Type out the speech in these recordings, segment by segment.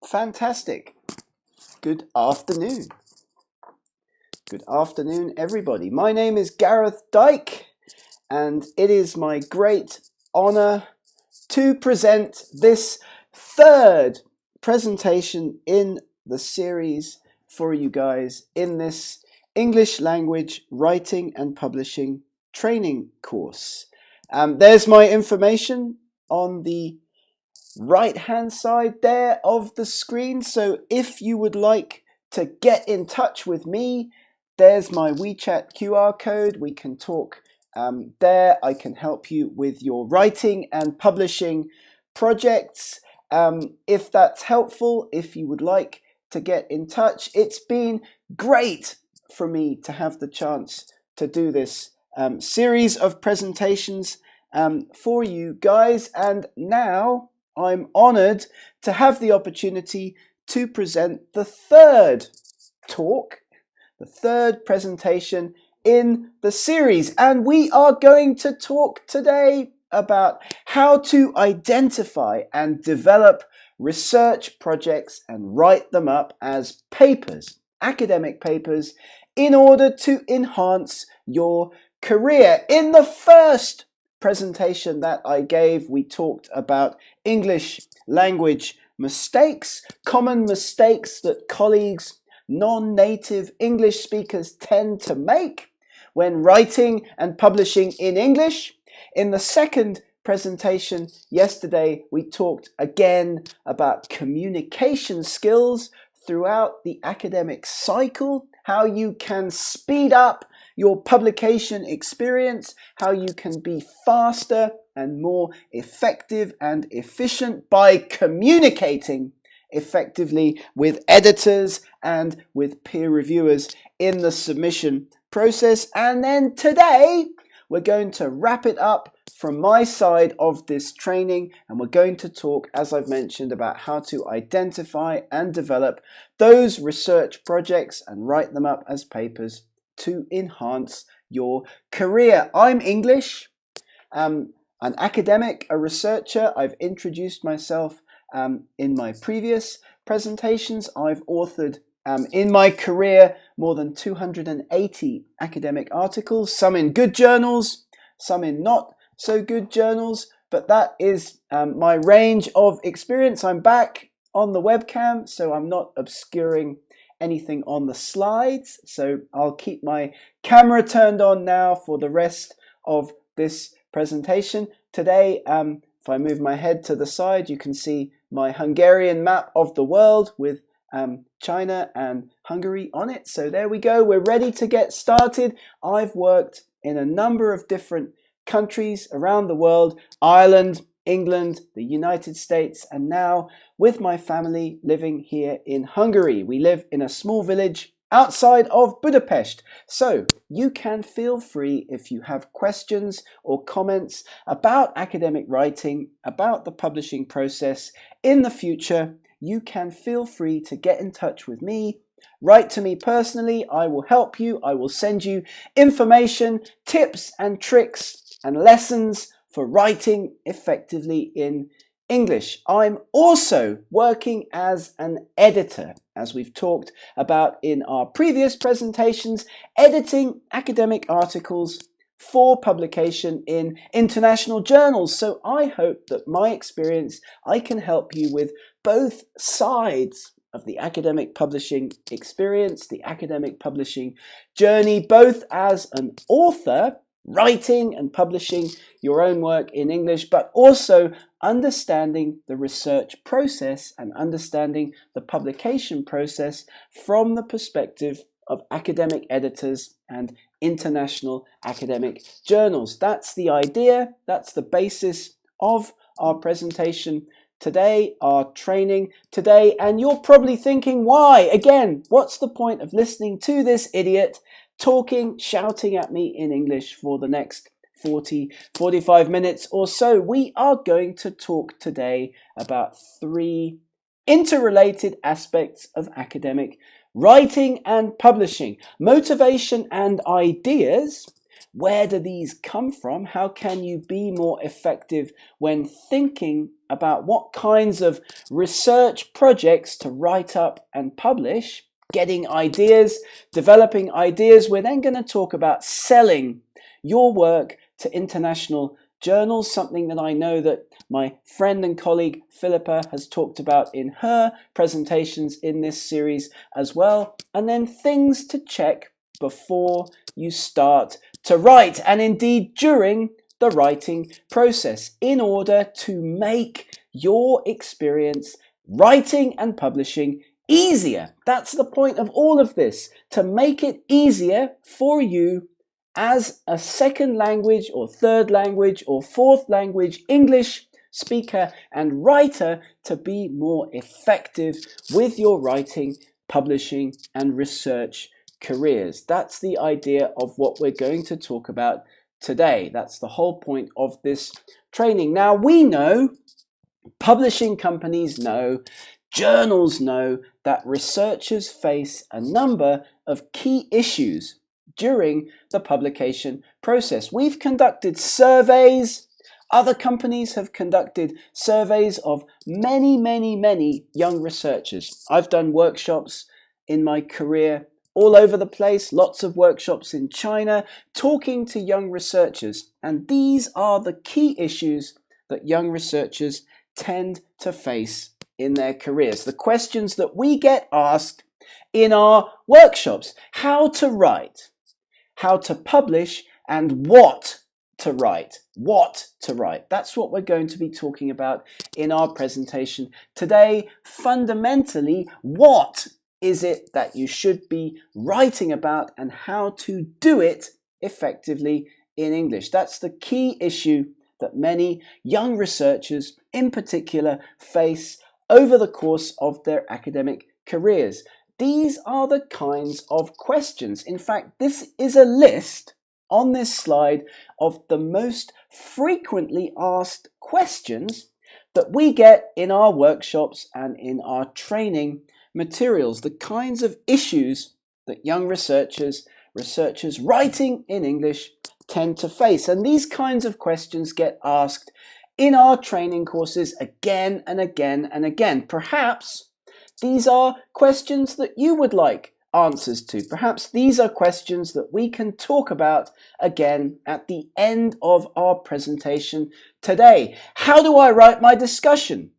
Fantastic. Good afternoon. Good afternoon, everybody. My name is Gareth Dyke, and it is my great honor to present this third presentation in the series for you guys in this English language writing and publishing training course. There's my information on the right hand side there of the screen, so if you would like to get in touch with me, there's my WeChat QR code. We can talk there. I can help you with your writing and publishing projects. If that's helpful, if you would like to get in touch, it's been great for me to have the chance to do this series of presentations for you guys, and now I'm honored to have the opportunity to present the third talk, the third presentation in the series. And we are going to talk today about how to identify and develop research projects and write them up as papers, academic papers, in order to enhance your career. In the first presentation that I gave, we talked about English language mistakes, common mistakes that colleagues, non-native English speakers tend to make when writing and publishing in English. In the second presentation yesterday, we talked again about communication skills throughout the academic cycle, how you can speed up your publication experience, how you can be faster and more effective and efficient by communicating effectively with editors and with peer reviewers in the submission process. And then today, we're going to wrap it up from my side of this training, and we're going to talk, as I've mentioned, about how to identify and develop those research projects and write them up as papers to enhance your career. I'm English, an academic, a researcher. I've introduced myself in my previous presentations. I've authored in my career more than 280 academic articles, some in good journals, some in not so good journals, but that is my range of experience. I'm back on the webcam, so I'm not obscuring anything on the slides, so I'll keep my camera turned on now for the rest of this presentation. Today, if I move my head to the side, you can see my Hungarian map of the world with China and Hungary on it. So there we go, we're ready to get started. I've worked in a number of different countries around the world: Ireland, England, the United States, and now with my family living here in Hungary. We live in a small village outside of Budapest. So you can feel free, if you have questions or comments about academic writing, about the publishing process in the future, you can feel free to get in touch with me. Write to me personally. I will help you. I will send you information, tips and tricks and lessons for writing effectively in English. I'm also working as an editor, as we've talked about in our previous presentations, editing academic articles for publication in international journals. So I hope that my experience, I can help you with both sides of the academic publishing experience, the academic publishing journey, both as an author, writing and publishing your own work in English, but also understanding the research process and understanding the publication process from the perspective of academic editors and international academic journals. That's the idea, that's the basis of our presentation today, our training today, and you're probably thinking, why? Again, what's the point of listening to this idiot talking, shouting at me in English for the next 45 minutes or so? We are going to talk today about three interrelated aspects of academic writing and publishing: motivation and ideas. Where do these come from? How can you be more effective when thinking about what kinds of research projects to write up and publish, getting ideas, developing ideas. We're then going to talk about selling your work to international journals, something that I know that my friend and colleague Philippa has talked about in her presentations in this series as well. And then things to check before you start to write, and indeed during the writing process, in order to make your experience writing and publishing easier. That's the point of all of this, to make it easier for you as a second language or third language or fourth language English speaker and writer to be more effective with your writing, publishing and research careers. That's the idea of what we're going to talk about today. That's the whole point of this training. Now, we know, publishing companies know, journals know that researchers face a number of key issues during the publication process. We've conducted surveys. Other companies have conducted surveys of many young researchers. I've done workshops in my career all over the place, lots of workshops in China, talking to young researchers. And these are the key issues that young researchers tend to face in their careers. The questions that we get asked in our workshops: how to write, how to publish, and what to write. What to write. That's what we're going to be talking about in our presentation today. Fundamentally, what is it that you should be writing about and how to do it effectively in English? That's the key issue that many young researchers in particular face over the course of their academic careers. These are the kinds of questions. In fact, this is a list on this slide of the most frequently asked questions that we get in our workshops and in our training materials, the kinds of issues that young researchers writing in English tend to face. And these kinds of questions get asked in our training courses again and again and again. Perhaps these are questions that you would like answers to. Perhaps these are questions that we can talk about again at the end of our presentation today. How do I write my discussion?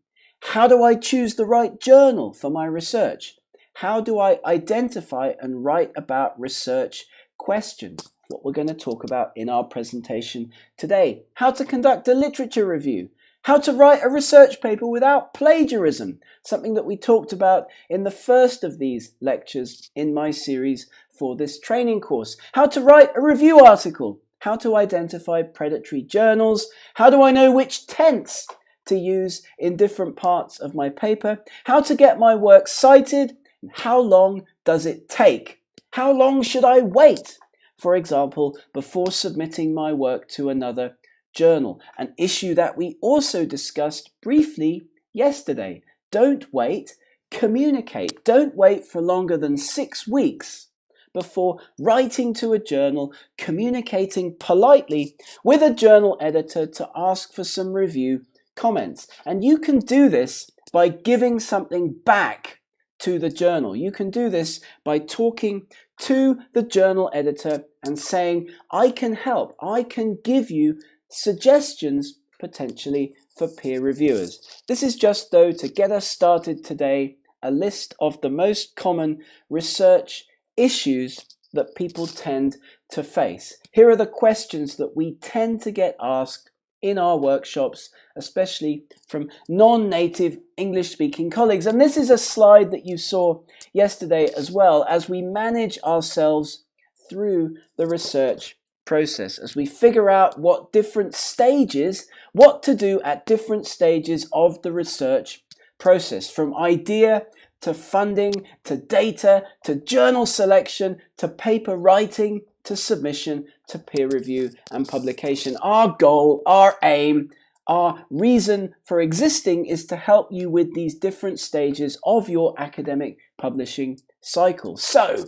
How do I choose the right journal for my research? How do I identify and write about research questions? What we're going to talk about in our presentation today. How to conduct a literature review. How to write a research paper without plagiarism, something that we talked about in the first of these lectures in my series for this training course. How to write a review article. How to identify predatory journals. How do I know which tense to use in different parts of my paper? How to get my work cited. How long does it take? How long should I wait, for example, before submitting my work to another journal? An issue that we also discussed briefly yesterday. Don't wait, communicate. Don't wait for longer than 6 weeks before writing to a journal, communicating politely with a journal editor to ask for some review comments. And you can do this by giving something back to the journal. You can do this by talking to the journal editor and saying, I can help, I can give you suggestions potentially for peer reviewers. This is just, though, to get us started today, a list of the most common research issues that people tend to face. Here are the questions that we tend to get asked in our workshops, especially from non-native English-speaking colleagues. And this is a slide that you saw yesterday as well, as we manage ourselves through the research process, as we figure out what different stages, what to do at different stages of the research process, from idea to funding, to data, to journal selection, to paper writing, to submission, to peer review and publication. Our goal, our aim, our reason for existing is to help you with these different stages of your academic publishing cycle. So,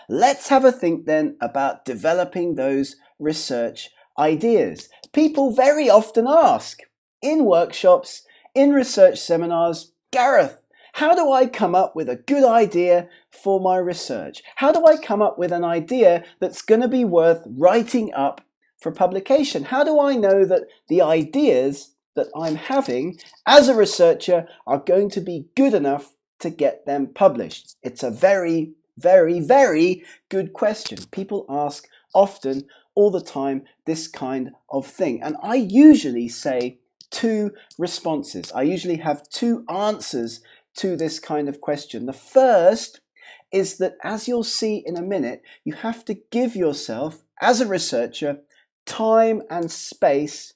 let's have a think then about developing those research ideas. People very often ask in workshops, in research seminars, Gareth, how do I come up with a good idea for my research? How do I come up with an idea that's going to be worth writing up for publication? How do I know that the ideas that I'm having as a researcher are going to be good enough to get them published? It's a very, very, very good question. People ask often, all the time, this kind of thing. And I usually say two responses. I usually have two answers to this kind of question. The first is that, as you'll see in a minute, you have to give yourself, as a researcher, time and space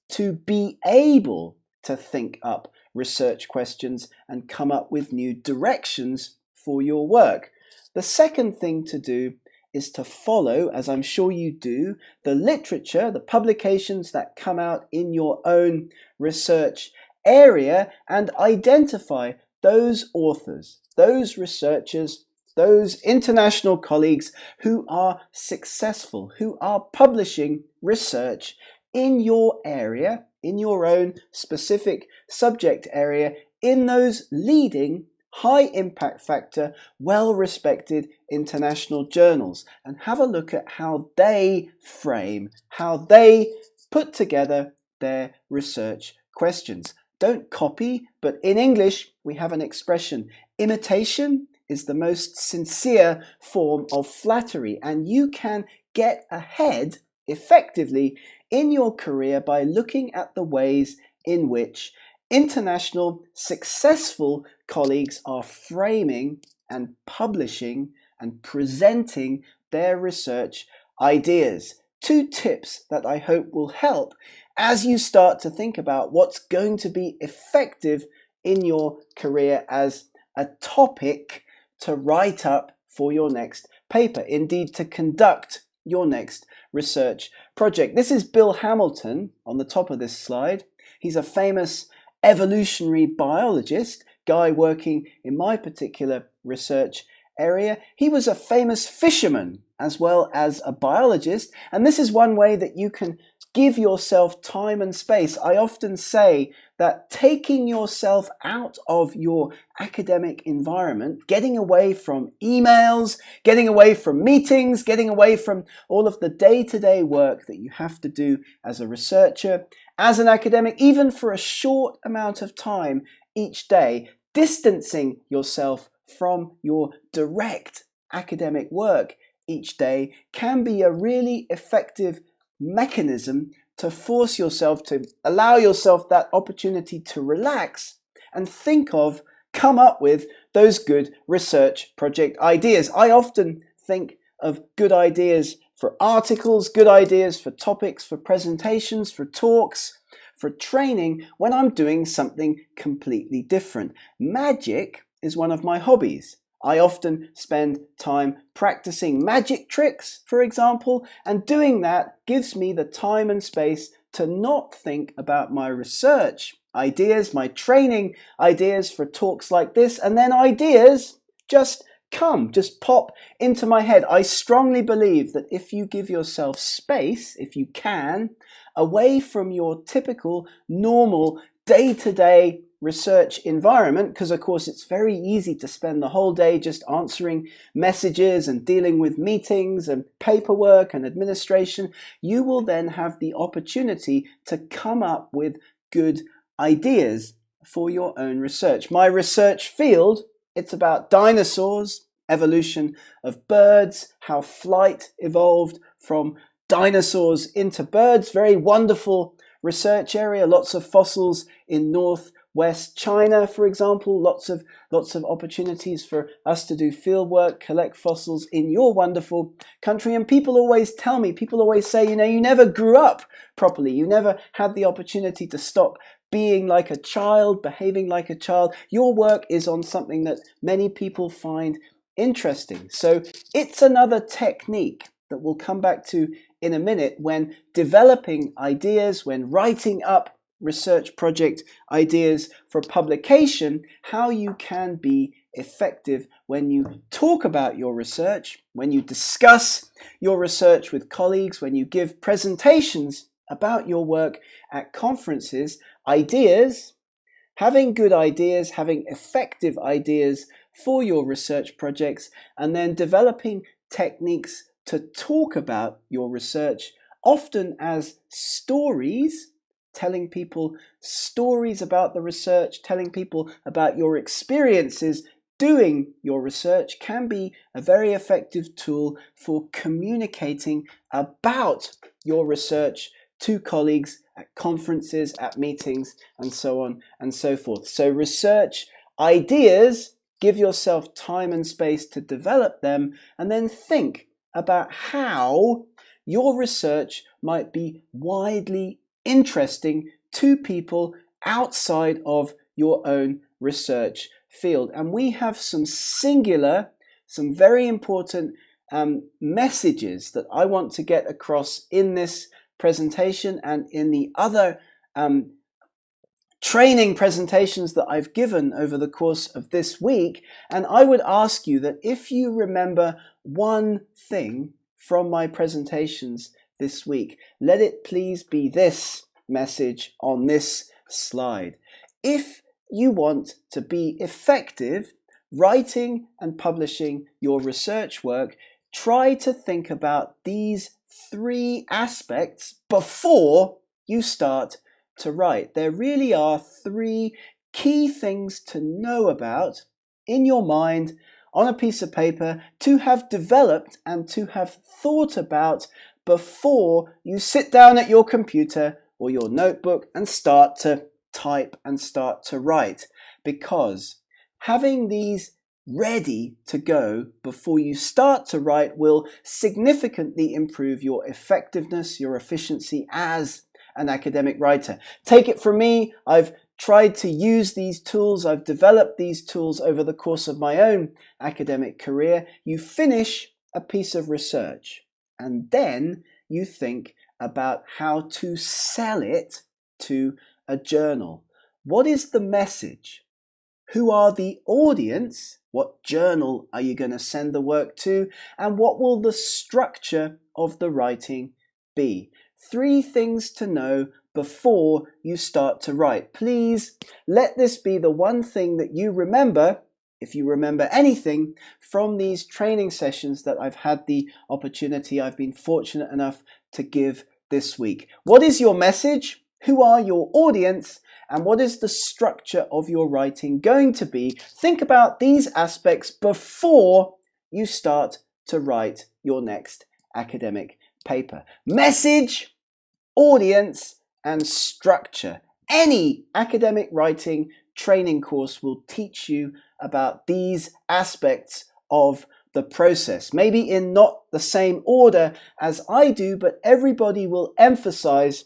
to be able to think up research questions and come up with new directions for your work. The second thing to do is to follow, as I'm sure you do, the literature, the publications that come out in your own research area, and identify those authors, those researchers, those international colleagues who are successful, who are publishing research in your area, in your own specific subject area, in those leading high impact factor, well-respected international journals, and have a look at how they frame, how they put together their research questions. Don't copy, but in English we have an expression: imitation is the most sincere form of flattery, and you can get ahead effectively in your career by looking at the ways in which international successful colleagues are framing and publishing and presenting their research ideas. Two tips that I hope will help as you start to think about what's going to be effective in your career as a topic to write up for your next paper, indeed to conduct your next research project. This is Bill Hamilton on the top of this slide. He's a famous evolutionary biologist, guy working in my particular research area. He was a famous fisherman as well as a biologist, and this is one way that you can give yourself time and space. I often say that taking yourself out of your academic environment, getting away from emails, getting away from meetings, getting away from all of the day-to-day work that you have to do as a researcher, as an academic, even for a short amount of time each day, distancing yourself from your direct academic work each day can be a really effective mechanism to force yourself, to allow yourself that opportunity to relax and think of, come up with those good research project ideas. I often think of good ideas for articles, good ideas for topics, for presentations, for talks, for training when I'm doing something completely different. Magic is one of my hobbies. I often spend time practicing magic tricks, for example, and doing that gives me the time and space to not think about my research ideas, my training ideas for talks like this, and then ideas just pop into my head. I strongly believe that if you give yourself space, if you can, away from your typical, normal, day-to-day research environment, because of course it's very easy to spend the whole day just answering messages and dealing with meetings and paperwork and administration, you will then have the opportunity to come up with good ideas for your own research. My research field, it's about dinosaurs, evolution of birds, how flight evolved from dinosaurs into birds. Very wonderful research area, lots of fossils in Northwest China, for example, lots of opportunities for us to do field work, collect fossils in your wonderful country. And people always tell me, people always say, you never grew up properly. You never had the opportunity to stop being like a child, behaving like a child. Your work is on something that many people find interesting. So it's another technique that we'll come back to in a minute when developing ideas, when writing up research project ideas for publication, how you can be effective when you talk about your research, when you discuss your research with colleagues, when you give presentations about your work at conferences. Ideas, having good ideas, having effective ideas for your research projects, and then developing techniques to talk about your research, often as stories, telling people stories about the research, telling people about your experiences doing your research can be a very effective tool for communicating about your research to colleagues at conferences, at meetings, and so on and so forth. So research ideas, give yourself time and space to develop them, and then think about how your research might be widely interesting to people outside of your own research field. And we have some very important messages that I want to get across in this presentation and in the other training presentations that I've given over the course of this week. And I would ask you that if you remember one thing from my presentations this week, let it please be this message on this slide. If you want to be effective writing and publishing your research work, try to think about these 3 aspects before you start to write. There really are 3 key things to know about in your mind on a piece of paper, to have developed and to have thought about before you sit down at your computer or your notebook and start to type and start to write. Because having these ready to go before you start to write will significantly improve your effectiveness, your efficiency as an academic writer. Take it from me, I've tried to use these tools, I've developed these tools over the course of my own academic career. You finish a piece of research and then you think about how to sell it to a journal. What is the message? Who are the audience? What journal are you going to send the work to? And what will the structure of the writing be? 3 things to know before you start to write. Please let this be the one thing that you remember, if you remember anything, from these training sessions that I've had the opportunity, I've been fortunate enough to give this week. What is your message? Who are your audience? And what is the structure of your writing going to be? Think about these aspects before you start to write your next academic paper. Message, audience, and structure. Any academic writing training course will teach you about these aspects of the process. Maybe in not the same order as I do, but everybody will emphasize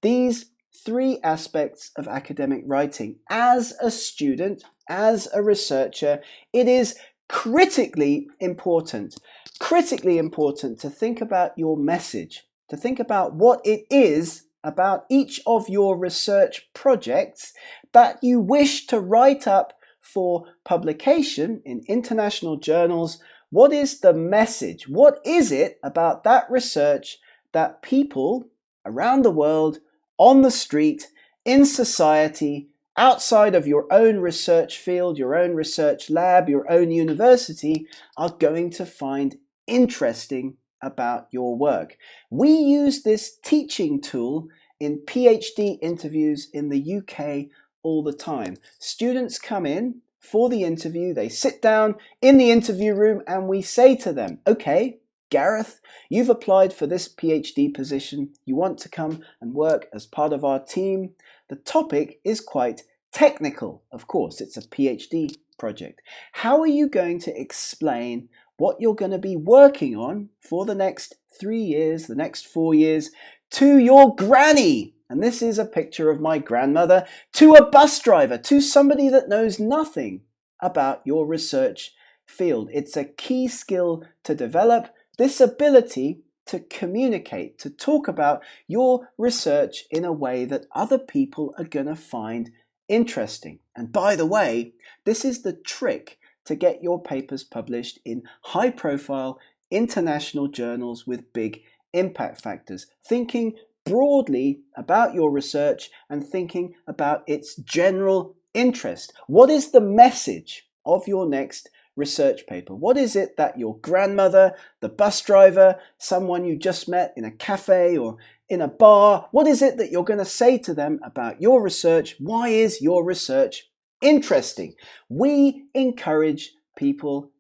these 3 aspects of academic writing. As a student, as a researcher, it is critically important to think about your message, to think about what it is about each of your research projects that you wish to write up for publication in international journals. What is the message? What is it about that research that people around the world, on the street, in society, outside of your own research field, your own research lab, your own university, are going to find interesting about your work? We use this teaching tool in PhD interviews in the UK all the time. Students come in for the interview, they sit down in the interview room, and we say to them, okay, Gareth, you've applied for this PhD position. You want to come and work as part of our team. The topic is quite technical. Of course, it's a PhD project. How are you going to explain what you're going to be working on for the next 3 years, the next 4 years, to your granny? And this is a picture of my grandmother, to a bus driver, to somebody that knows nothing about your research field. It's a key skill to develop, this ability to communicate, to talk about your research in a way that other people are going to find interesting. And by the way, this is the trick to get your papers published in high-profile international journals with big impact factors. Thinking broadly about your research and thinking about its general interest. What is the message of your next research paper? What is it that your grandmother, the bus driver, someone you just met in a cafe or in a bar, what is it that you're going to say to them about your research? Why is your research interesting? We encourage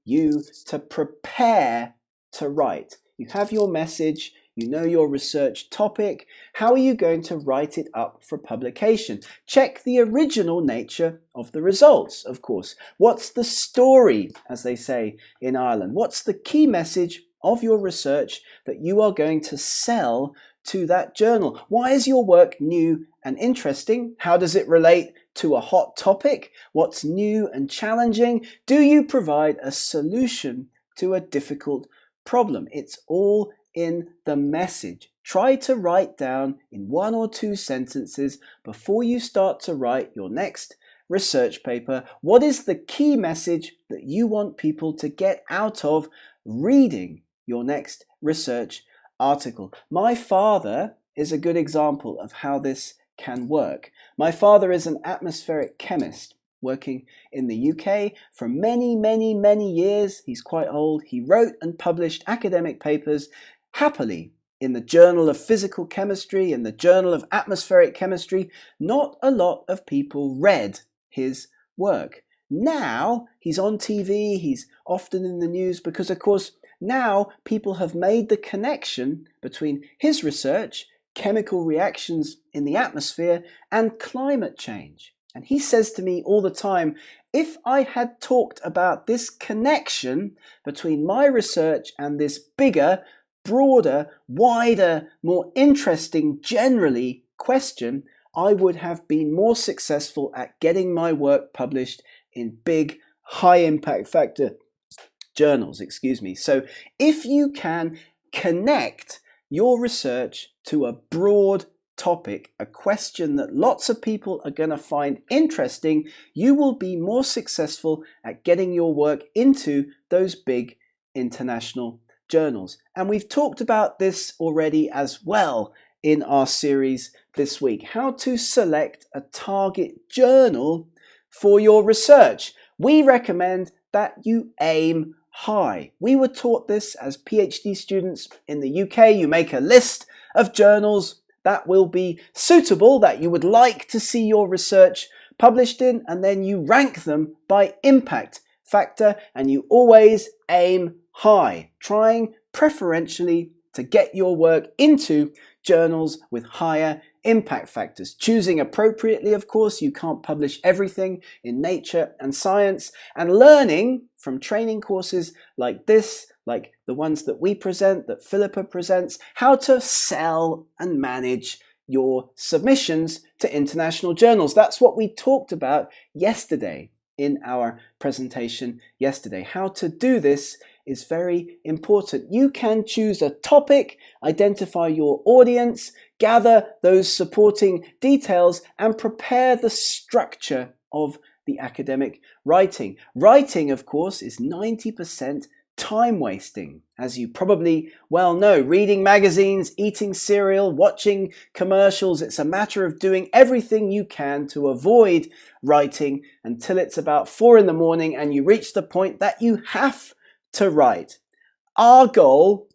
you to prepare to write. You have your message, you know your research topic. How are you going to write it up for publication? Check the original nature of the results, of course. What's the story, as they say in Ireland? What's the key message of your research that you are going to sell to that journal? Why is your work new and interesting? How does it relate to a hot topic? What's new and challenging? Do you provide a solution to a difficult problem? It's all in the message. Try to write down in 1 or 2 sentences before you start to write your next research paper, what is the key message that you want people to get out of reading your next research article. My father is a good example of how this can work. My father is an atmospheric chemist working in the UK for many, many, many years. He's quite old. He wrote and published academic papers happily in the Journal of Physical Chemistry, in the Journal of Atmospheric Chemistry. Not a lot of people read his work. Now he's on TV, he's often in the news because, of course, now people have made the connection between his research, chemical reactions in the atmosphere, and climate change. And he says to me all the time, if I had talked about this connection between my research and this bigger, broader, wider, more interesting, generally question, I would have been more successful at getting my work published in big, high impact factor journals, So if you can connect your research to a broad topic, a question that lots of people are going to find interesting, you will be more successful at getting your work into those big international journals. And we've talked about this already as well in our series this week, how to select a target journal for your research. We recommend that you aim high. We were taught this as PhD students in the UK. You make a list of journals that will be suitable, that you would like to see your research published in, and then you rank them by impact factor, and you always aim high, trying preferentially to get your work into journals with higher impact factors. Choosing appropriately, of course, you can't publish everything in Nature and Science, and learning from training courses like this, like the ones that we present, that Philippa presents, how to sell and manage your submissions to international journals. That's what we talked about yesterday in our presentation yesterday. How to do this is very important. You can choose a topic, identify your audience, gather those supporting details, and prepare the structure of the academic writing. Writing, of course, is 90% time wasting, as you probably well know. Reading magazines, eating cereal, watching commercials, it's a matter of doing everything you can to avoid writing until it's about 4 in the morning and you reach the point that you have to write. Our goal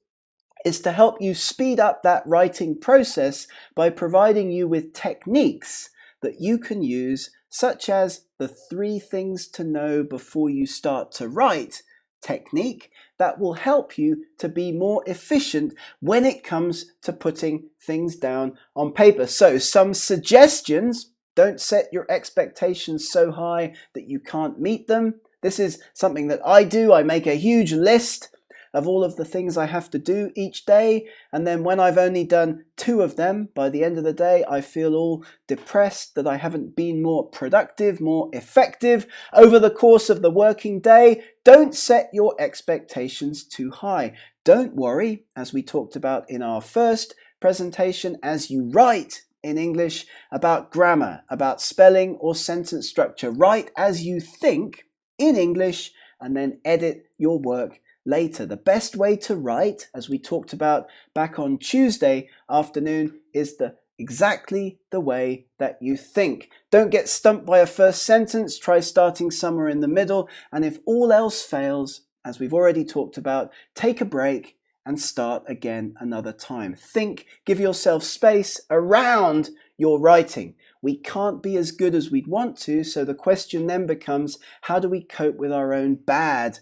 is to help you speed up that writing process by providing you with techniques that you can use, such as the 3 things to know before you start to write technique that will help you to be more efficient when it comes to putting things down on paper. So some suggestions: don't set your expectations so high that you can't meet them. This is something that I do. I make a huge list of all of the things I have to do each day, and then when I've only done 2 of them, by the end of the day, I feel all depressed that I haven't been more productive, more effective over the course of the working day. Don't set your expectations too high. Don't worry, as we talked about in our first presentation, as you write in English, about grammar, about spelling or sentence structure. Write as you think in English, and then edit your work later. The best way to write, as we talked about back on Tuesday afternoon, is exactly the way that you think. Don't get stumped by a first sentence. Try starting somewhere in the middle. And if all else fails, as we've already talked about, take a break and start again another time. Think, give yourself space around your writing. We can't be as good as we'd want to, so the question then becomes, how do we cope with our own bad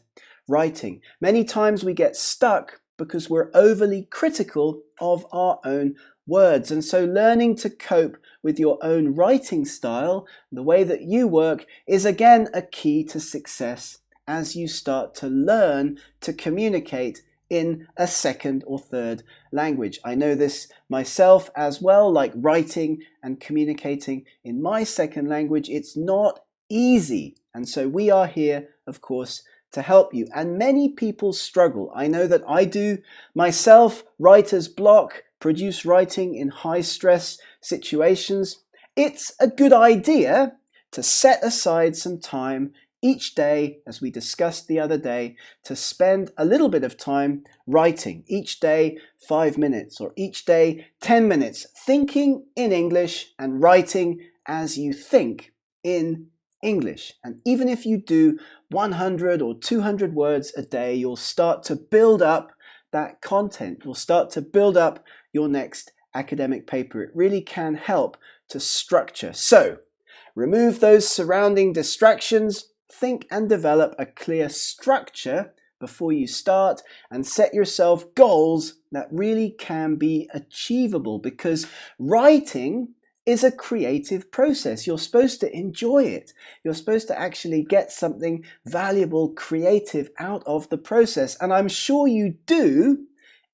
writing? Many times we get stuck because we're overly critical of our own words. And so learning to cope with your own writing style, the way that you work, is again a key to success as you start to learn to communicate in a second or third language. I know this myself as well, like writing and communicating in my second language. It's not easy. And so we are here, of course, to help you. And many people struggle. I know that I do myself. Writer's block, produce writing in high stress situations. It's a good idea to set aside some time each day, as we discussed the other day, to spend a little bit of time writing. Each day 5 minutes, or each day 10 minutes, thinking in English and writing as you think in English. And even if you do 100 or 200 words a day, you'll start to build up that content. You'll start to build up your next academic paper. It really can help to structure. So, remove those surrounding distractions. Think and develop a clear structure before you start, and set yourself goals that really can be achievable, because writing is a creative process. You're supposed to enjoy it. You're supposed to actually get something valuable, creative out of the process. And I'm sure you do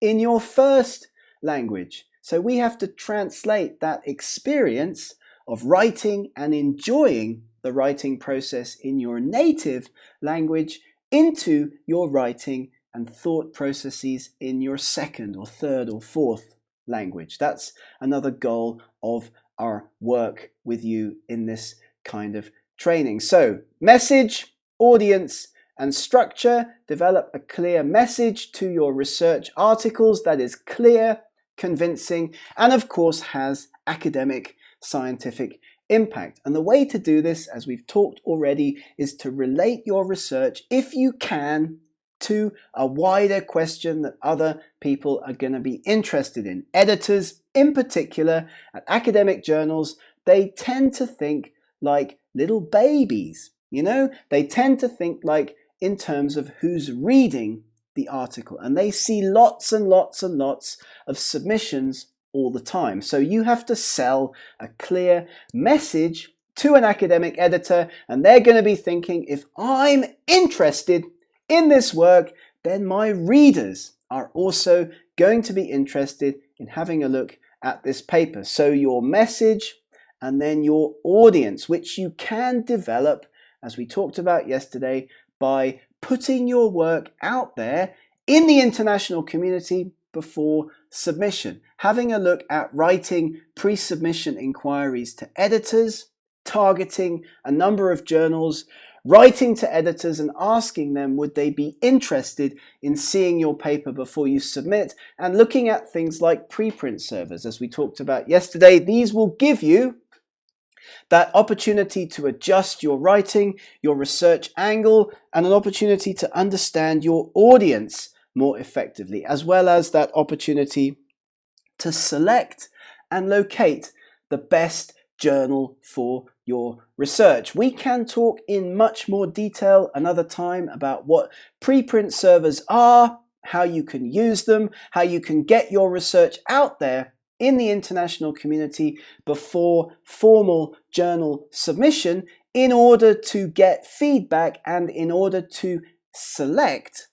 in your first language. So we have to translate that experience of writing and enjoying the writing process in your native language into your writing and thought processes in your second or third or fourth language. That's another goal of our work with you in this kind of training. So, message, audience, and structure. Develop a clear message to your research articles that is clear, convincing, and of course has academic, scientific impact. And the way to do this, as we've talked already, is to relate your research, if you can, to a wider question that other people are going to be interested in. Editors, in particular, at academic journals, they tend to think like little babies. You know, they tend to think like in terms of who's reading the article, and they see lots and lots and lots of submissions all the time. So you have to sell a clear message to an academic editor, and they're going to be thinking, if I'm interested in this work, then my readers are also going to be interested in having a look at this paper. So your message and then your audience, which you can develop, as we talked about yesterday, by putting your work out there in the international community before submission. Having a look at writing pre-submission inquiries to editors, targeting a number of journals, writing to editors and asking them would they be interested in seeing your paper before you submit, and looking at things like preprint servers, as we talked about yesterday. These will give you that opportunity to adjust your writing, your research angle, and an opportunity to understand your audience more effectively, as well as that opportunity to select and locate the best journal for your research. We can talk in much more detail another time about what preprint servers are, how you can use them, how you can get your research out there in the international community before formal journal submission, in order to get feedback and in order to select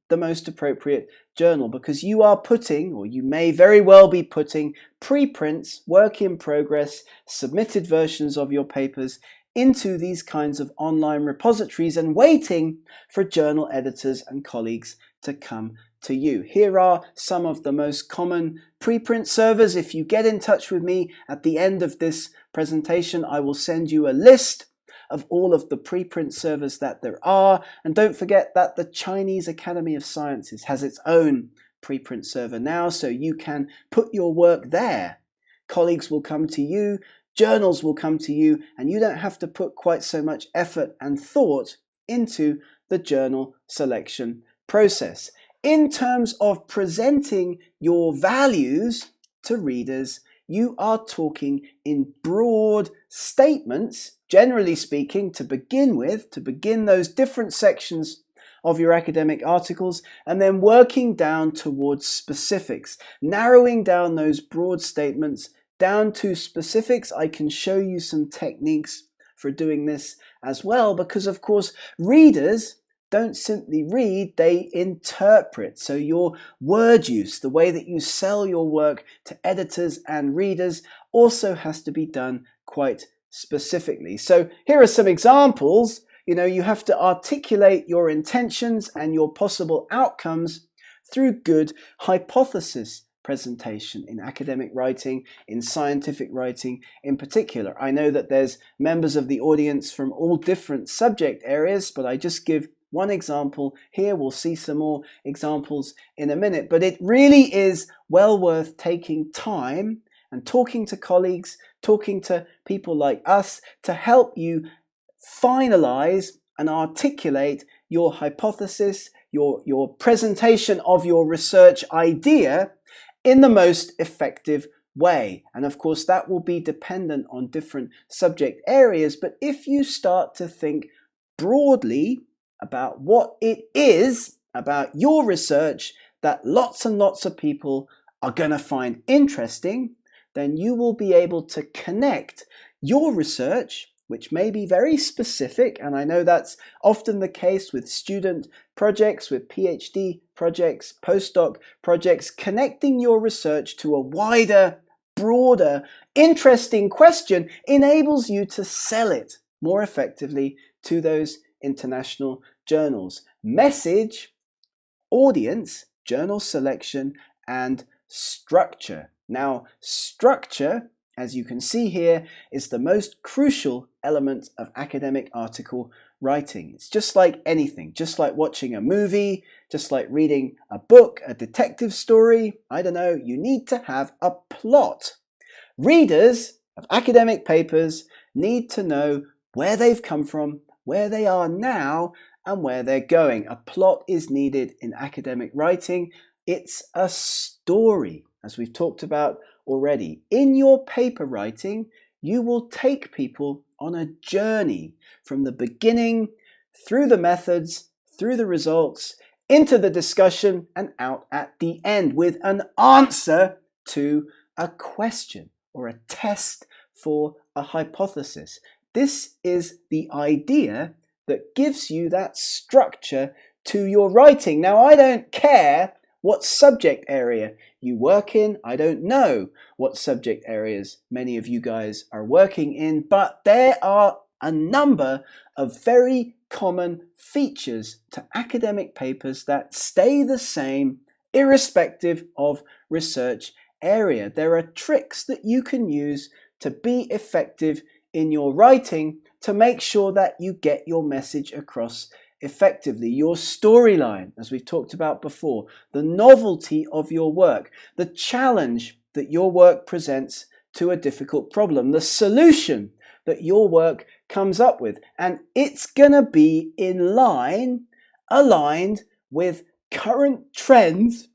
the most appropriate journal, because you are putting, or you may very well be putting, preprints, work in progress, submitted versions of your papers into these kinds of online repositories and waiting for journal editors and colleagues to come to you. Here are some of the most common preprint servers. If you get in touch with me at the end of this presentation, I will send you a list of all of the preprint servers that there are. And don't forget that the Chinese Academy of Sciences has its own preprint server now, so you can put your work there. Colleagues will come to you, journals will come to you, and you don't have to put quite so much effort and thought into the journal selection process. In terms of presenting your values to readers, you are talking in broad statements, generally speaking, to begin with, to begin those different sections of your academic articles, and then working down towards specifics, narrowing down those broad statements down to specifics. I can show you some techniques for doing this as well, because of course readers don't simply read, they interpret. So your word use, the way that you sell your work to editors and readers, also has to be done quite specifically. So here are some examples. You have to articulate your intentions and your possible outcomes through good hypothesis presentation in academic writing, in scientific writing in particular. I know that there's members of the audience from all different subject areas, but I just give one example here. We'll see some more examples in a minute, but it really is well worth taking time and talking to colleagues, talking to people like us to help you finalize and articulate your hypothesis, your presentation of your research idea in the most effective way. And of course, that will be dependent on different subject areas. But if you start to think broadly about what it is about your research that lots and lots of people are going to find interesting, then you will be able to connect your research, which may be very specific, and I know that's often the case with student projects, with PhD projects, postdoc projects, connecting your research to a wider, broader, interesting question enables you to sell it more effectively to those international journals. Message, audience, journal selection, and structure. Now, structure, as you can see here, is the most crucial element of academic article writing. It's just like anything, just like watching a movie, just like reading a book, a detective story. I don't know, you need to have a plot. Readers of academic papers need to know where they've come from, where they are now, and where they're going. A plot is needed in academic writing. It's a story, as we've talked about already. In your paper writing, you will take people on a journey from the beginning, through the methods, through the results, into the discussion, and out at the end with an answer to a question or a test for a hypothesis. This is the idea that gives you that structure to your writing. Now, I don't care what subject area you work in. I don't know what subject areas many of you guys are working in, but there are a number of very common features to academic papers that stay the same irrespective of research area. There are tricks that you can use to be effective in your writing to make sure that you get your message across effectively. Your storyline, as we've talked about before, the novelty of your work, the challenge that your work presents to a difficult problem, the solution that your work comes up with, and it's going to be in line, aligned with current trends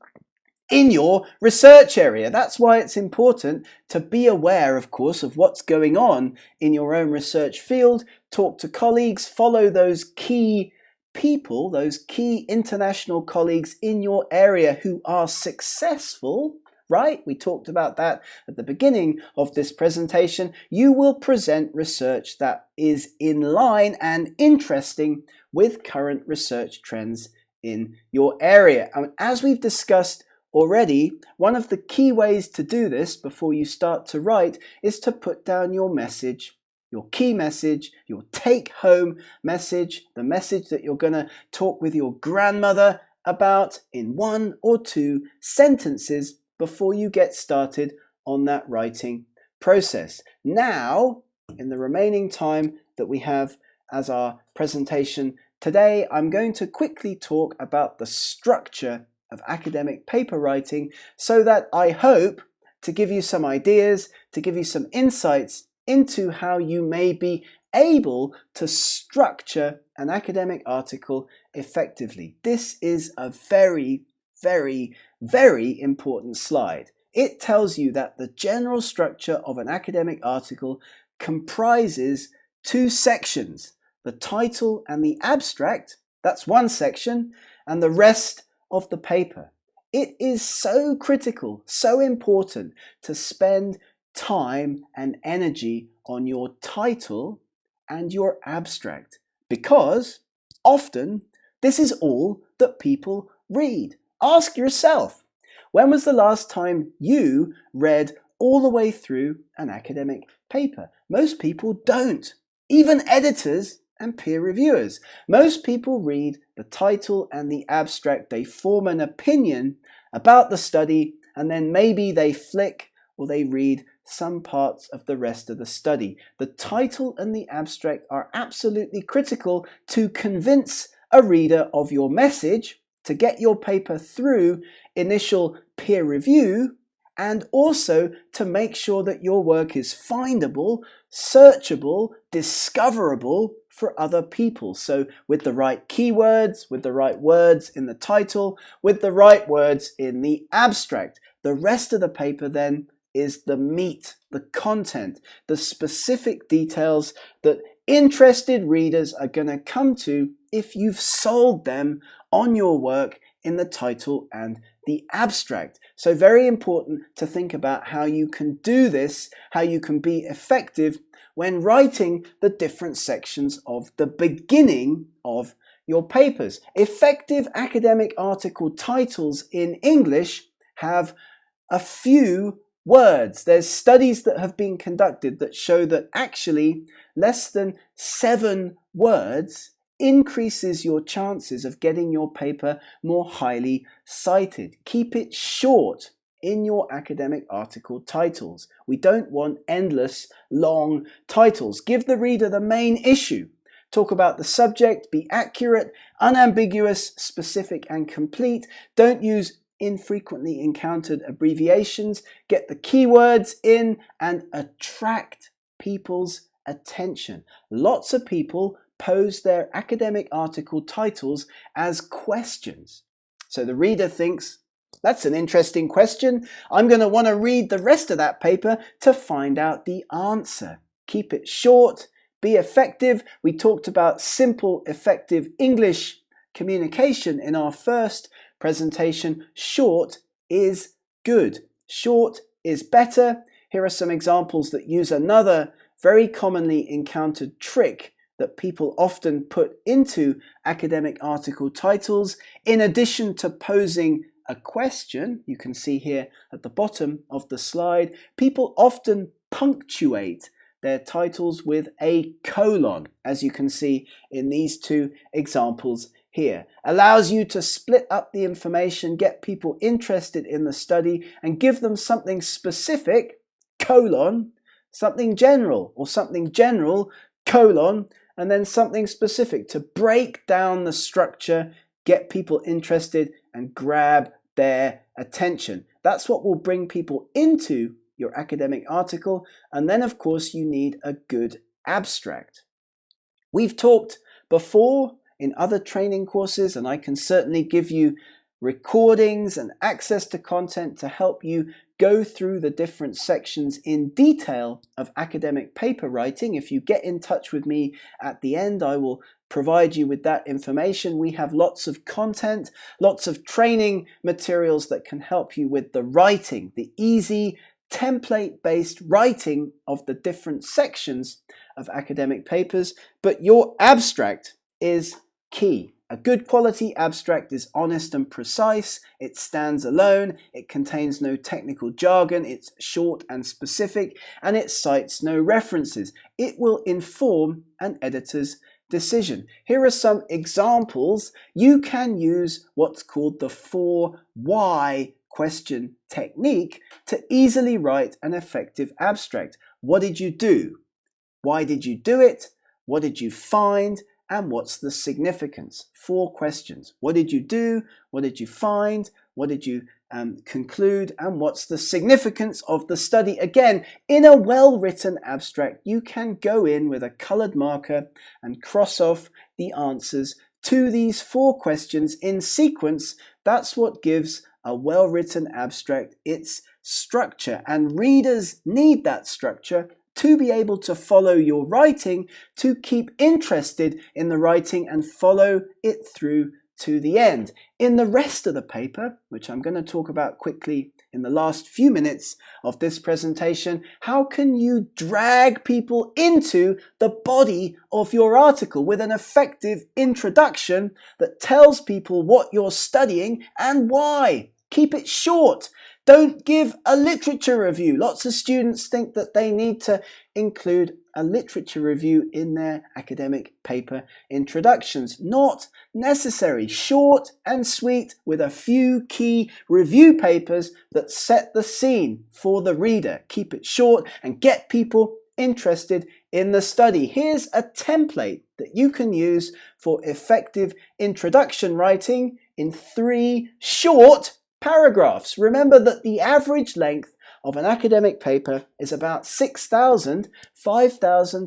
in your research area. That's why it's important to be aware, of course, of what's going on in your own research field. Talk to colleagues, follow those key people, those key international colleagues in your area who are successful, right? We talked about that at the beginning of this presentation. You will present research that is in line and interesting with current research trends in your area. And as we've discussed already, one of the key ways to do this before you start to write is to put down your message, your key message, your take-home message, the message that you're going to talk with your grandmother about in 1 or 2 sentences before you get started on that writing process. Now, in the remaining time that we have as our presentation today, I'm going to quickly talk about the structure of academic paper writing so that I hope to give you some ideas, to give you some insights into how you may be able to structure an academic article effectively. This is a very, very, very important slide. It tells you that the general structure of an academic article comprises two sections, the title and the abstract, that's one section, and the rest of the paper. It is so critical, so important to spend time and energy on your title and your abstract because often this is all that people read. Ask yourself, when was the last time you read all the way through an academic paper? Most people don't. Even editors and peer reviewers. Most people read the title and the abstract. They form an opinion about the study and then maybe they flick or they read some parts of the rest of the study. The title and the abstract are absolutely critical to convince a reader of your message, to get your paper through initial peer review, and also to make sure that your work is findable, searchable, discoverable for other people. So with the right keywords, with the right words in the title, with the right words in the abstract. The rest of the paper then is the meat, the content, the specific details that interested readers are going to come to if you've sold them on your work in the title and the abstract. So very important to think about how you can do this, how you can be effective when writing the different sections of the beginning of your papers. Effective academic article titles in English have a few words. There's studies that have been conducted that show that actually less than 7 words increases your chances of getting your paper more highly cited. Keep it short in your academic article titles. We don't want endless long titles. Give the reader the main issue. Talk about the subject, be accurate, unambiguous, specific and complete. Don't use infrequently encountered abbreviations. Get the keywords in and attract people's attention. Lots of people pose their academic article titles as questions. So the reader thinks, that's an interesting question. I'm going to want to read the rest of that paper to find out the answer. Keep it short, be effective. We talked about simple, effective English communication in our first presentation. Short is good. Short is better. Here are some examples that use another very commonly encountered trick that people often put into academic article titles. In addition to posing a question, you can see here at the bottom of the slide, people often punctuate their titles with a colon, as you can see in these two examples here. Allows you to split up the information, get people interested in the study, and give them something specific, colon, something general, or something general, colon, and then something specific to break down the structure, get people interested, and grab their attention. That's what will bring people into your academic article. And then, of course, you need a good abstract. We've talked before in other training courses, and I can certainly give you recordings and access to content to help you go through the different sections in detail of academic paper writing. If you get in touch with me at the end, I will provide you with that information. We have lots of content, lots of training materials that can help you with the writing, the easy template-based writing of the different sections of academic papers. But your abstract is key. A good quality abstract is honest and precise, it stands alone, it contains no technical jargon, it's short and specific, and it cites no references. It will inform an editor's decision. Here are some examples. You can use what's called the 4 why question technique to easily write an effective abstract. What did you do? Why did you do it? what did you find, and what's the significance? 4 questions. What did you do? What did you find? What did you conclude? And what's the significance of the study? Again, in a well-written abstract, you can go in with a coloured marker and cross off the answers to these 4 questions in sequence. That's what gives a well-written abstract its structure, and readers need that structure to be able to follow your writing, to keep interested in the writing and follow it through to the end. In the rest of the paper, which I'm going to talk about quickly in the last few minutes of this presentation, how can you drag people into the body of your article with an effective introduction that tells people what you're studying and why? Keep it short. Don't give a literature review. Lots of students think that they need to include a literature review in their academic paper introductions. Not necessary. Short and sweet with a few key review papers that set the scene for the reader. Keep it short and get people interested in the study. Here's a template that you can use for effective introduction writing in 3 short paragraphs. Remember that the average length of an academic paper is about 5,000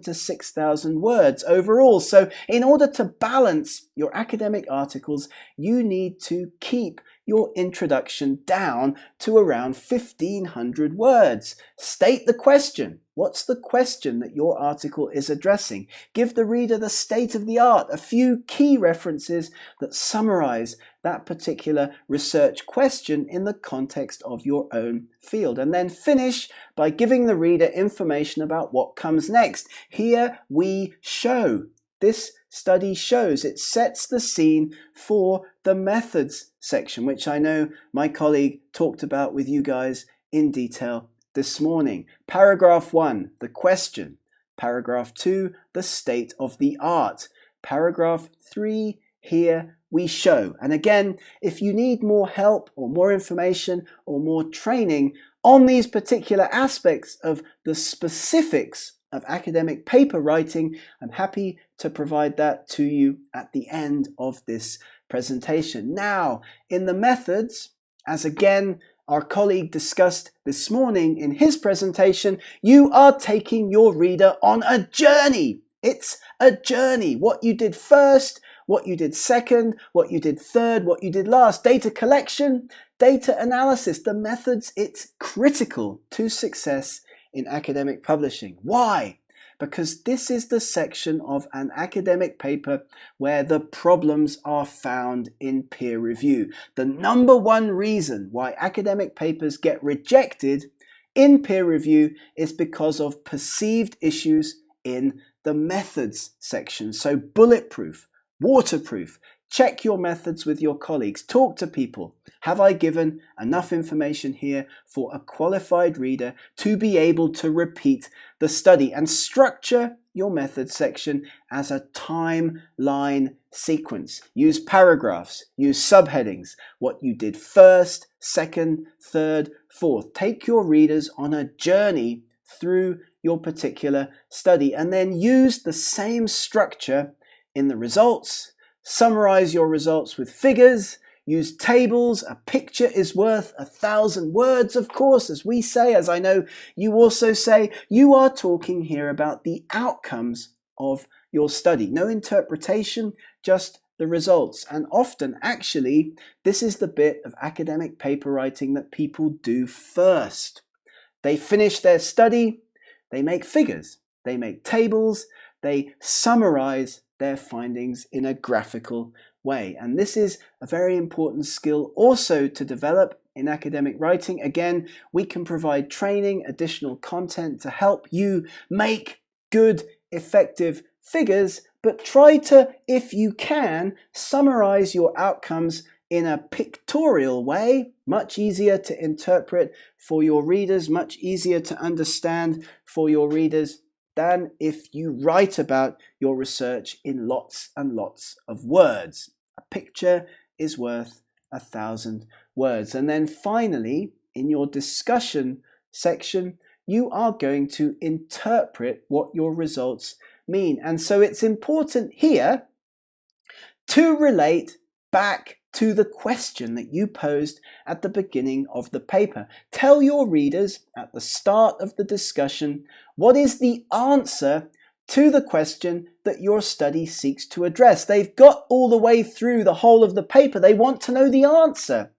to 6,000 words overall. So in order to balance your academic articles, you need to keep your introduction down to around 1,500 words. State the question. What's the question that your article is addressing? Give the reader the state of the art, a few key references that summarize that particular research question in the context of your own field. And then finish by giving the reader information about what comes next. Here we show. This study shows. It sets the scene for the methods section, which I know my colleague talked about with you guys in detail this morning. Paragraph 1, the question. Paragraph 2, the state of the art. Paragraph 3, here we show. And again, if you need more help or more information or more training on these particular aspects of the specifics of academic paper writing, I'm happy to provide that to you at the end of this presentation. Now, in the methods, as again our colleague discussed this morning in his presentation, you are taking your reader on a journey. It's a journey. What you did first, what you did second, what you did third, what you did last. Data collection, data analysis, the methods, it's critical to success in academic publishing. Why? Because this is the section of an academic paper where the problems are found in peer review. The number one reason why academic papers get rejected in peer review is because of perceived issues in the methods section. So bulletproof, waterproof, check your methods with your colleagues. Talk to people. Have I given enough information here for a qualified reader to be able to repeat the study? And structure your methods section as a timeline sequence. Use paragraphs, use subheadings, what you did first, second, third, fourth. Take your readers on a journey through your particular study, and then use the same structure in the results. Summarize your results with figures, use tables. A picture is worth 1,000 words, of course, as we say, as I know you also say. You are talking here about the outcomes of your study. No interpretation, just the results. And often, actually, this is the bit of academic paper writing that people do first. They finish their study, they make figures, they make tables, they summarize their findings in a graphical way. And this is a very important skill also to develop in academic writing. Again, we can provide training, additional content to help you make good, effective figures, but try to, if you can, summarize your outcomes in a pictorial way, much easier to interpret for your readers, much easier to understand for your readers than if you write about your research in lots and lots of words. A picture is worth 1,000 words. And then finally, in your discussion section, you are going to interpret what your results mean. And so it's important here to relate back to the question that you posed at the beginning of the paper. Tell your readers at the start of the discussion what is the answer to the question that your study seeks to address. They've got all the way through the whole of the paper. They want to know the answer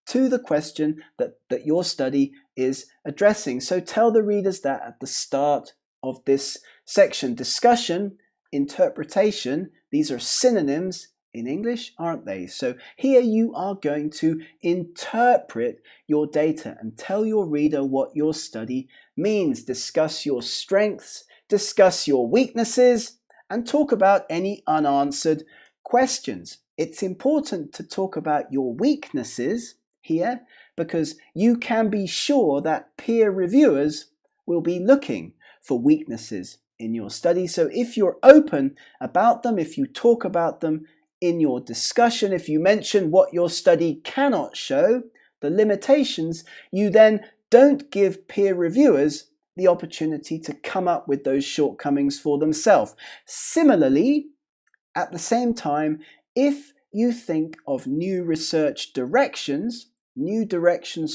to the question that your study is addressing. So tell the readers that at the start of this section. Discussion, interpretation, these are synonyms in English, aren't they? So here you are going to interpret your data and tell your reader what your study means. Discuss your strengths, discuss your weaknesses, and talk about any unanswered questions. It's important to talk about your weaknesses here because you can be sure that peer reviewers will be looking for weaknesses in your study. So if you're open about them, if you talk about them in your discussion, if you mention what your study cannot show, the limitations, you then don't give peer reviewers the opportunity to come up with those shortcomings for themselves. Similarly, at the same time, if you think of new research directions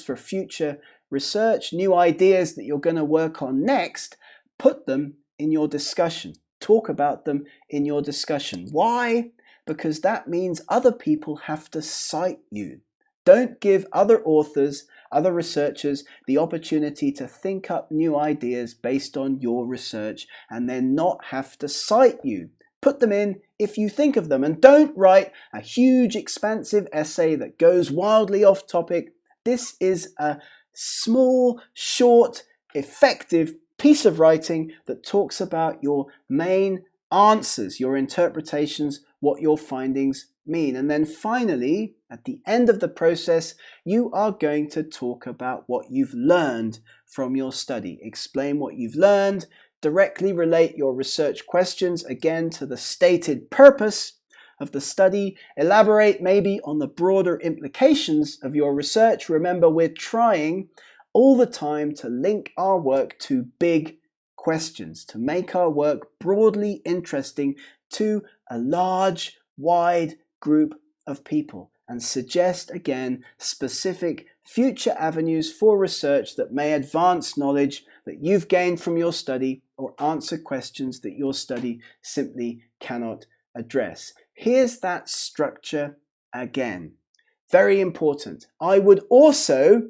for future research, new ideas that you're going to work on next, put them in your discussion. Talk about them in your discussion. Why? Because that means other people have to cite you. Don't give other authors, other researchers, the opportunity to think up new ideas based on your research and then not have to cite you. Put them in if you think of them, and don't write a huge expansive essay that goes wildly off topic. This is a small, short, effective piece of writing that talks about your main answers, your interpretations, what your findings mean. And then finally, at the end of the process, you are going to talk about what you've learned from your study. Explain what you've learned, directly relate your research questions again to the stated purpose of the study, elaborate maybe on the broader implications of your research. Remember, we're trying all the time to link our work to big questions, to make our work broadly interesting to a large, wide group of people, and suggest again specific future avenues for research that may advance knowledge that you've gained from your study or answer questions that your study simply cannot address. Here's that structure again. Very important. I would also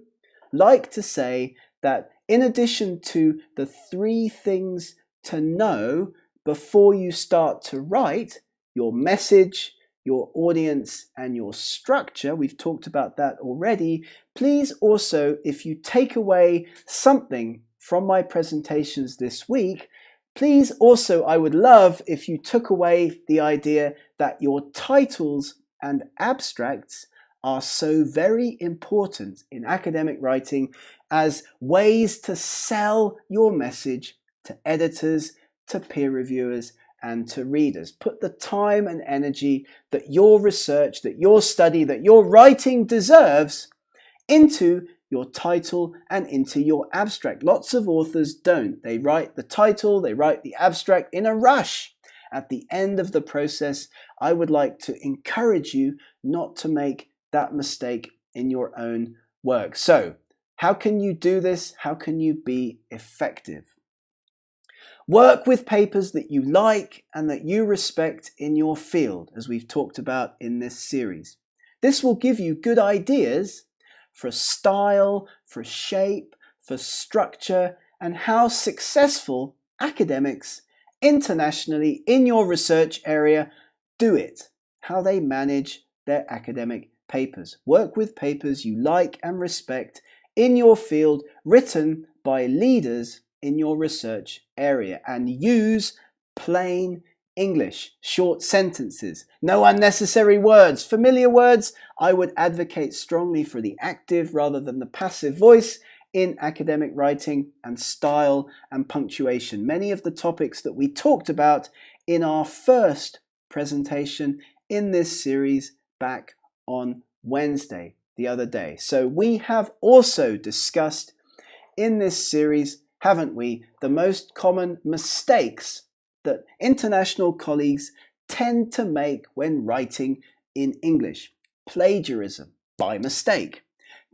like to say that in addition to the 3 things to know before you start to write, your message, your audience, and your structure, we've talked about that already, please also, if you take away something from my presentations this week, please also, I would love if you took away the idea that your titles and abstracts are so very important in academic writing as ways to sell your message to editors, to peer reviewers, and to readers. Put the time and energy that your research, that your study, that your writing deserves into your title and into your abstract. Lots of authors don't. They write the title, they write the abstract in a rush. At the end of the process, I would like to encourage you not to make that mistake in your own work. So, how can you do this? How can you be effective? Work with papers that you like and that you respect in your field, as we've talked about in this series. This will give you good ideas for style, for shape, for structure, and how successful academics internationally in your research area do it, how they manage their academic papers. Work with papers you like and respect in your field, written by leaders in your research area, and use plain English, short sentences, no unnecessary words. Familiar words, I would advocate strongly for the active rather than the passive voice in academic writing, and style and punctuation. Many of the topics that we talked about in our first presentation in this series back on Wednesday, the other day. So we have also discussed in this series, haven't we, the most common mistakes that international colleagues tend to make when writing in English. Plagiarism by mistake,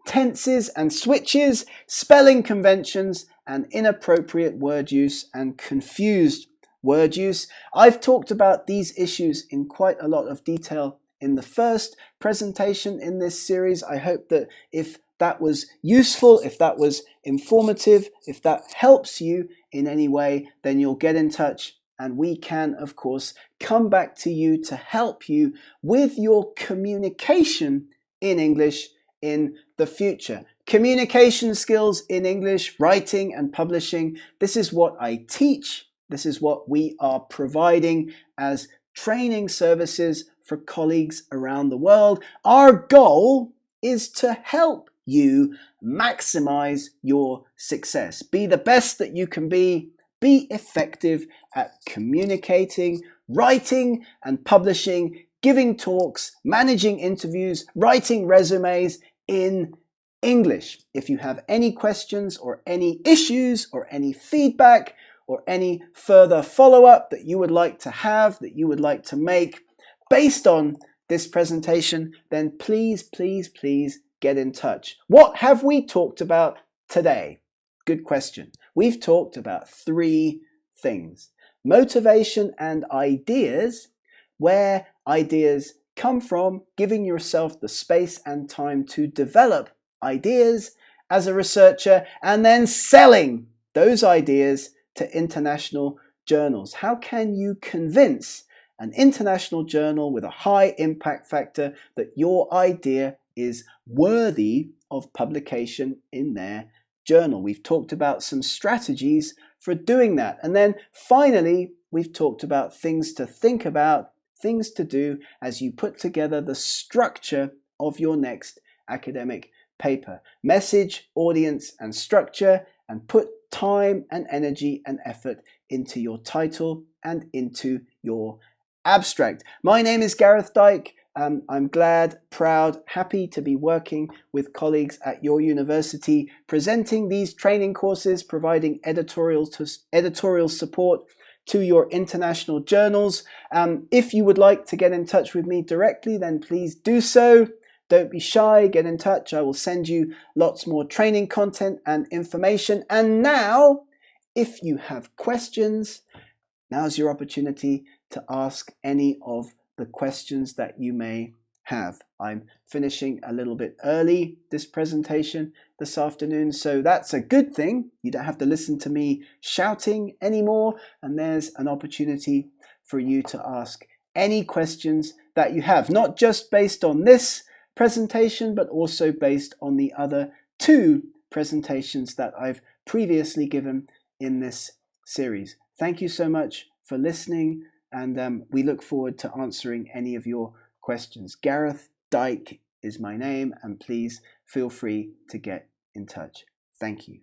tenses and switches, spelling conventions, and inappropriate word use and confused word use. I've talked about these issues in quite a lot of detail in the first presentation in this series. I hope that if that was useful, if that was informative, if that helps you in any way, then you'll get in touch and we can, of course, come back to you to help you with your communication in English in the future. Communication skills in English, writing and publishing. This is what I teach. This is what we are providing as training services for colleagues around the world. Our goal is to help you maximize your success. Be the best that you can be effective at communicating, writing and publishing, giving talks, managing interviews, writing resumes in English. If you have any questions or any issues or any feedback or any further follow-up that you would like to have, that you would like to make based on this presentation, then please, please, please get in touch. What have we talked about today? Good question. We've talked about 3 things. Motivation and ideas, where ideas come from, giving yourself the space and time to develop ideas as a researcher, and then selling those ideas to international journals. How can you convince an international journal with a high impact factor that your idea is worthy of publication in their journal? We've talked about some strategies for doing that. And then finally, we've talked about things to think about, things to do as you put together the structure of your next academic paper. Message, audience, and structure, and put time and energy and effort into your title and into your abstract. My name is Gareth Dyke. I'm glad, proud, happy to be working with colleagues at your university, presenting these training courses, providing editorial support to your international journals. If you would like to get in touch with me directly, then please do so. Don't be shy, get in touch. I will send you lots more training content and information. And now, if you have questions, now's your opportunity to ask any of the questions that you may have. I'm finishing a little bit early this presentation this afternoon, so that's a good thing. You don't have to listen to me shouting anymore, and there's an opportunity for you to ask any questions that you have, not just based on this presentation, but also based on the other 2 presentations that I've previously given in this series. Thank you so much for listening, and we look forward to answering any of your questions. Gareth Dyke is my name, and please feel free to get in touch. Thank you.